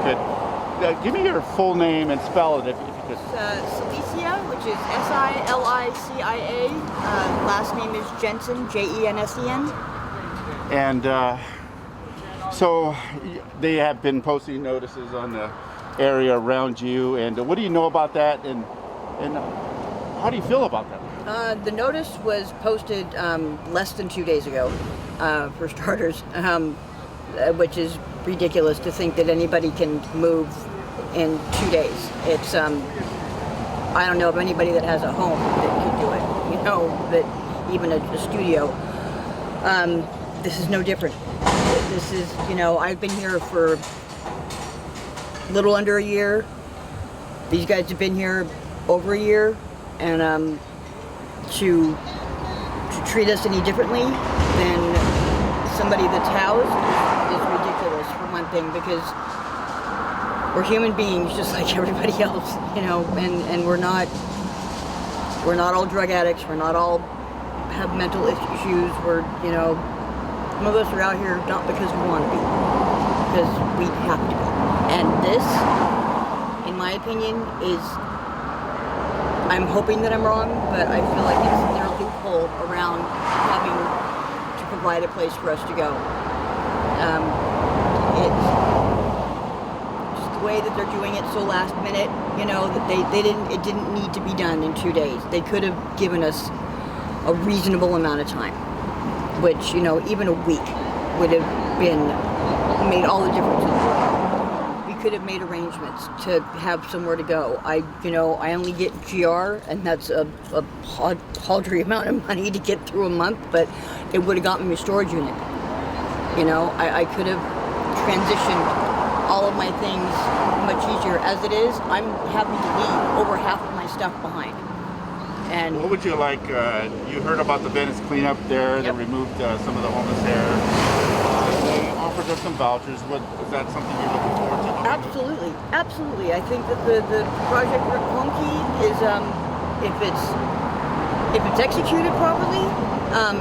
could. Give me your full name and spell it if you could. Silicia, which is Silicia. Last name is Jensen, Jensen. And so they have been posting notices on the area around you. And what do you know about that? And how do you feel about that? The notice was posted less than 2 days ago, for starters, which is ridiculous to think that anybody can move in 2 days. It's I don't know of anybody that has a home that could do it. You know, that even a studio. This is no different. This is, you know, I've been here for a little under a year. These guys have been here over a year, and to treat us any differently than somebody that's housed is ridiculous, for one thing, because we're human beings just like everybody else, you know, and we're not all drug addicts, we're not all have mental issues, we're, you know, some of us are out here not because we want to be, because we have to be. And this, in my opinion, is, I'm hoping that I'm wrong, but I feel like it's their loophole around having to provide a place for us to go. It's just the way that they're doing it so last minute, you know, that it didn't need to be done in 2 days. They could have given us a reasonable amount of time, which, you know, even a week would have made all the difference in the world. Could have made arrangements to have somewhere to go. I only get GR, and that's a paltry amount of money to get through a month, but it would have gotten me a storage unit. You know, I could have transitioned all of my things much easier. As it is, I'm having to leave over half of my stuff behind. And what would you like? You heard about the Venice cleanup there. Yep. They removed some of the homeless there. They offered us some vouchers. Is that something you're looking forward to? Absolutely, absolutely. I think that the project Home Key is, if it's executed properly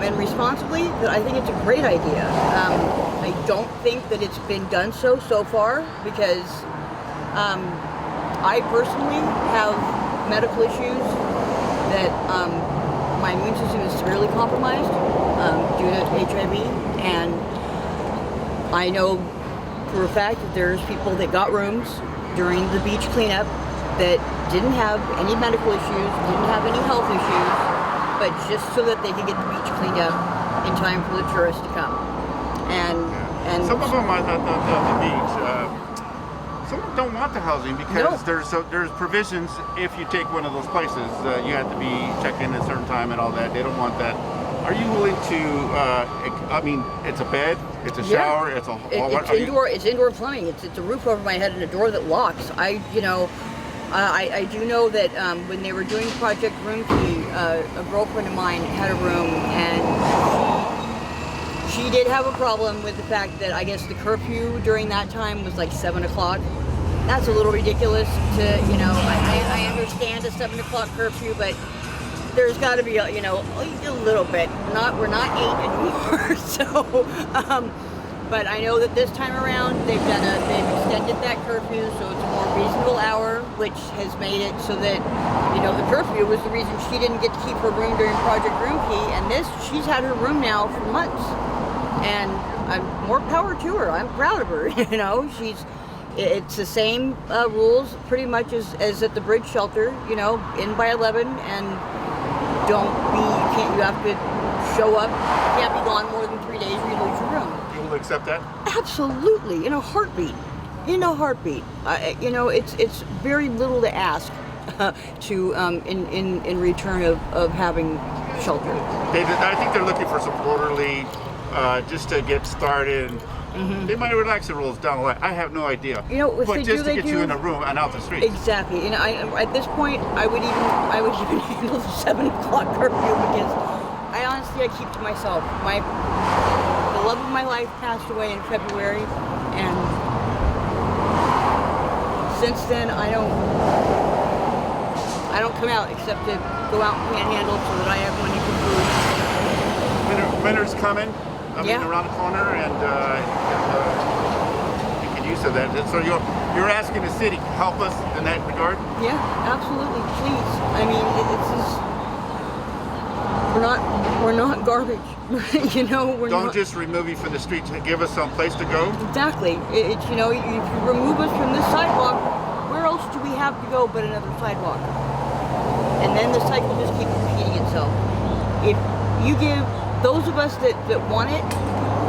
and responsibly, that I think it's a great idea. I don't think that it's been done so far, because I personally have medical issues that my immune system is severely compromised due to HIV, and I know for a fact that there's people that got rooms during the beach cleanup that didn't have any medical issues, didn't have any health issues, but just so that they could get the beach cleaned up in time for the tourists to come. And some of them at the beach, some of them don't want the housing because there's provisions. If you take one of those places, you have to be checked in at a certain time and all that. They don't want that. Are you willing to? I mean, it's a bed, it's a shower, it's a. It's indoor plumbing. It's a roof over my head and a door that locks. I do know that when they were doing Project Room Key, a girlfriend of mine had a room, and she did have a problem with the fact that I guess the curfew during that time was like 7 o'clock. That's a little ridiculous to, you know. I understand a 7 o'clock curfew, but there's got to be a little bit. We're not 8 anymore. So, but I know that this time around they've extended that curfew, so it's a more reasonable hour, which has made it so that, you know, the curfew was the reason she didn't get to keep her room during Project Room Key, and she's had her room now for months, and more power to her. I'm proud of her. You know, it's the same rules pretty much as at the bridge shelter. You know, in by 11 and. You have to show up, you can't be gone more than 3 days or you lose your room. You will accept that? Absolutely, in a heartbeat. In a heartbeat. You know, it's very little to ask in return of having shelter. I think they're looking for some orderly, just to get started. Mm-hmm. They might relax the rules down the line. I have no idea. You know, if but they just do, to get you in a room and out the street. Exactly. And at this point, I would even handle the 7 o'clock curfew, because I honestly keep to myself. The love of my life passed away in February, and since then I don't come out except to go out and panhandle so that I have money for food. Winter's coming. I mean, around the corner, and you could use piece of that. And so you're asking the city to help us in that regard? Yeah, absolutely. Please. I mean, it's just, we're not garbage. You know, we're Don't not. just remove you from the street to give us some place to go. Exactly. It's, you know, if you remove us from this sidewalk, where else do we have to go but another sidewalk? And then the cycle just keeps repeating itself. If you give those of us that want it,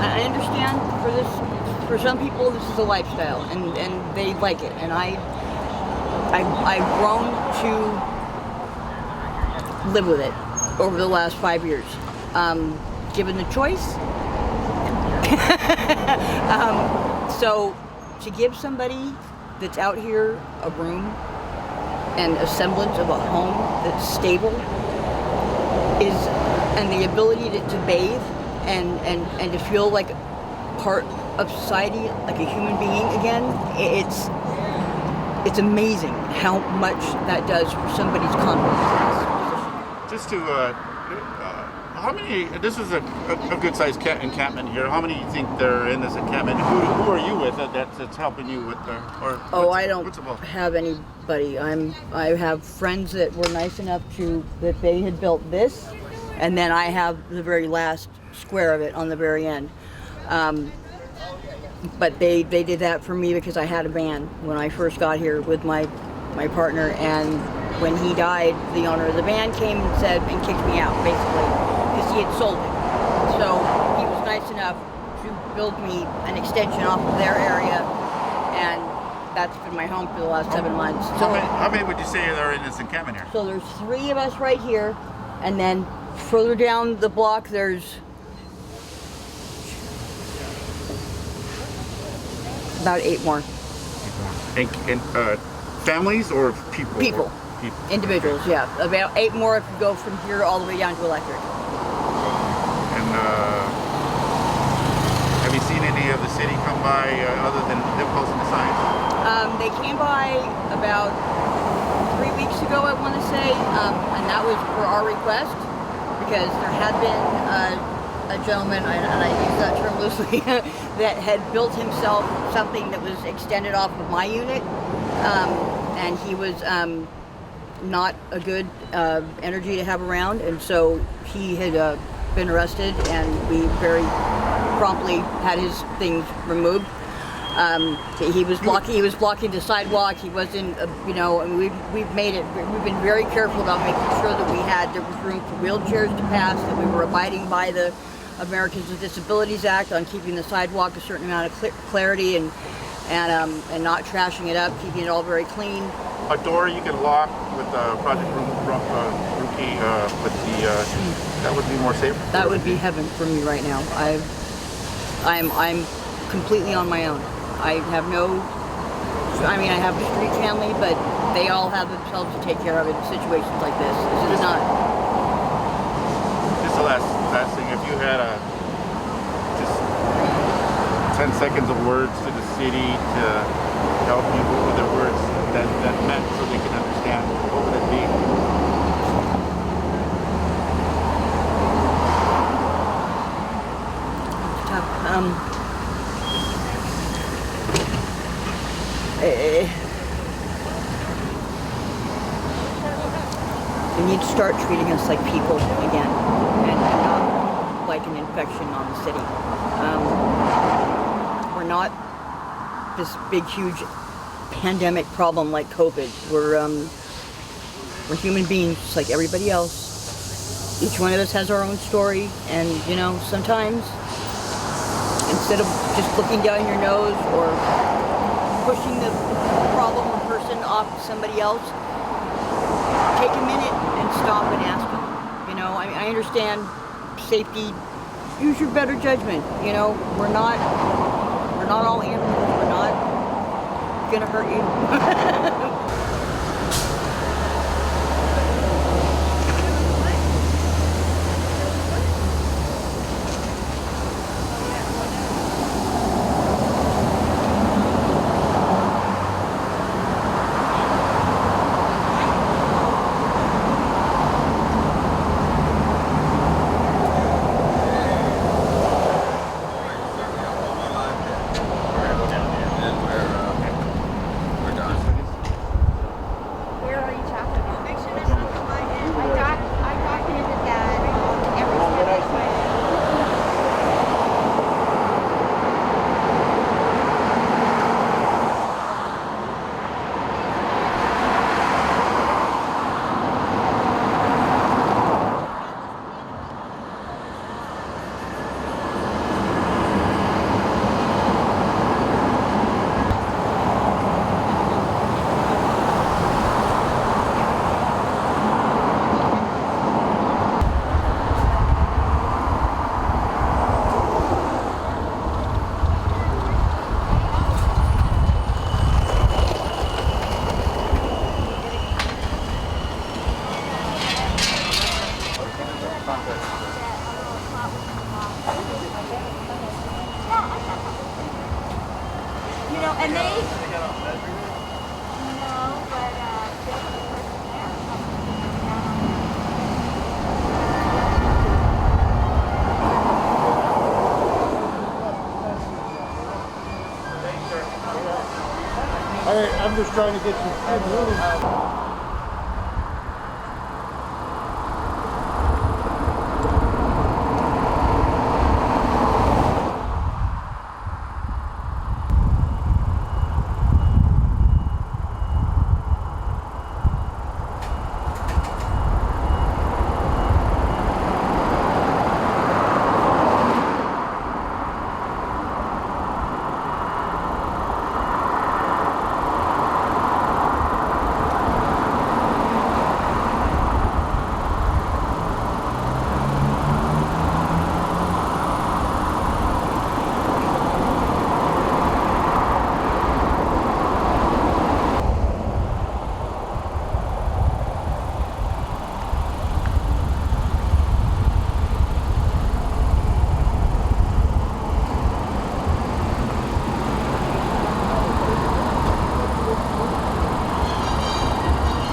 I understand for some people this is a lifestyle and they like it, and I've grown to live with it over the last 5 years. Given the choice, so to give somebody that's out here a room and a semblance of a home that's stable and the ability to bathe and to feel like part of society, like a human being again, it's amazing how much that does for somebody's confidence. Just to how many? This is a good sized encampment here. How many do you think they're in this encampment? Who are you with that's helping you with the? I don't have anybody. I have friends that were nice enough that they had built this, and then I have the very last square of it on the very end. But they did that for me because I had a van when I first got here with my partner, and when he died, the owner of the van came and kicked me out, basically, because he had sold it. So he was nice enough to build me an extension off of their area, and that's been my home for the last 7 months. So how many would you say are in this encampment here? So there's 3 of us right here, and then further down the block there's about 8 more. And families or people? People. Individuals, yeah. About 8 more if you go from here all the way down to electric. And have you seen any of the city come by other than them posting the signs? They came by about 3 weeks ago, I want to say, and that was for our request, because there had been a gentleman, and I use that term loosely, that had built himself something that was extended off of my unit, and he was not a good energy to have around, and so he had been arrested, and we very promptly had his things removed. He was blocking the sidewalk. He wasn't, and we've made it. We've been very careful about making sure that there was room for wheelchairs to pass, that we were abiding by the Americans with Disabilities Act on keeping the sidewalk a certain amount of clarity and not trashing it up, keeping it all very clean. A door you can lock with Project Rookie that would be more safe. That would be heaven for me right now. I'm completely on my own. I have I have a street family, but they all have themselves to take care of in situations like this. This is not. Just the last thing. If you had just 10 seconds of words to the city to help people with their words that meant so they can understand, what would it be? We need to start treating us like people again, and not like an infection on the city. We're not this big, huge pandemic problem like COVID. We're human beings just like everybody else. Each one of us has our own story, and sometimes instead of just looking down your nose or pushing the problem or person off to somebody else, take a minute and stop and ask them. I understand safety. Use your better judgment. We're not all animals. We're not gonna hurt you. All right, I'm just trying to get you.